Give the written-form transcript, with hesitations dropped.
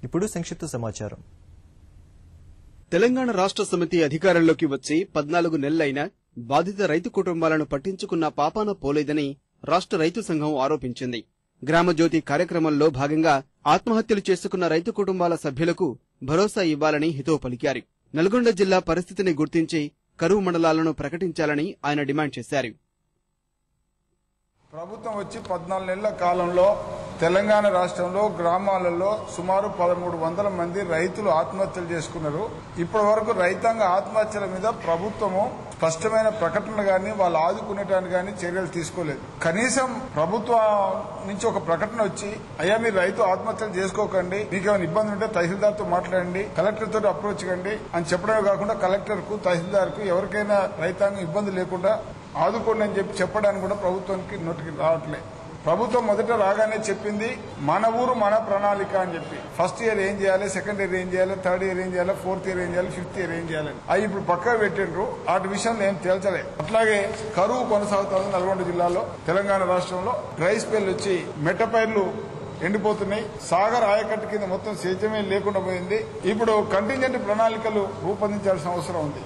ఇప్పుడు సంక్షిప్త సమాచారం. తెలంగాణ రాష్ట్ర సమితి అధికారంలోకి వచ్చి 14 నెలలైనా బాధిత రైతు కుటుంబాలను పట్టించుకున్న పాపాన పోలేదని రాష్ట్ర రైతు సంఘం ఆరోపించింది. గ్రామజ్యోతి కార్యక్రమంలో భాగంగా ఆత్మహత్యలు చేసుకున్న రైతు కుటుంబాల సభ్యులకు భరోసా ఇవ్వాలని హితవు పలికారు. నల్గొండ జిల్లా పరిస్థితిని గుర్తించి కరువు మండలాలను ప్రకటించాలని ఆయన డిమాండ్ చేశారు. ప్రభుత్వం వచ్చి 14 నెలల కాలంలో తెలంగాణ రాష్ట్రంలో గ్రామాలలో సుమారు 1300 మంది రైతులు ఆత్మహత్యలు చేసుకున్నారు. ఇప్పటి వరకు రైతాంగ ఆత్మహత్యల మీద ప్రభుత్వము స్పష్టమైన ప్రకటనలు గానీ వాళ్ళు ఆదుకునేటానికి గానీ చర్యలు తీసుకోలేదు. కనీసం ప్రభుత్వం నుంచి ఒక ప్రకటన వచ్చి అయ్యా మీరు రైతు ఆత్మహత్యలు చేసుకోకండి, మీకేమైనా ఇబ్బంది ఉంటే తహసీల్దార్ తో మాట్లాడండి, కలెక్టర్ తోటి అప్రోచ్ కండి అని చెప్పడమే కాకుండా కలెక్టర్ కు తహసీల్దార్ కు ఎవరికైనా రైతాంగం ఇబ్బంది లేకుండా ఆదుకోండి అని చెప్పడానికి కూడా ప్రభుత్వానికి నోటికి రావట్లేదు. ప్రభుత్వం మొదట రాగానే చెప్పింది మన ఊరు మన ప్రణాళిక అని చెప్పి ఫస్ట్ ఇయర్ ఏం చేయాలి, సెకండ్ ఇయర్ ఏం చేయాలి, థర్డ్ ఇయర్ ఏం చేయాలి, ఫోర్త్ ఇయర్ ఏం చేయాలి, ఫిఫ్త్ ఇయర్ ఏం చేయాలి అవి ఇప్పుడు పక్కా పెట్టిండ్రు. వాటి విషయంలో ఏం తేల్చలే. అట్లాగే కరువు కొనసాగుతుంది నల్గొండ జిల్లాలో. తెలంగాణ రాష్ట్రంలో డ్రై స్పెల్ వచ్చి మెట్టపైర్లు ఎండిపోతున్నాయి. సాగర్ ఆయకట్టు కింద మొత్తం సేద్యమే లేకుండా పోయింది. ఇప్పుడు కంటింజెంట్ ప్రణాళికలు రూపొందించాల్సిన అవసరం ఉంది.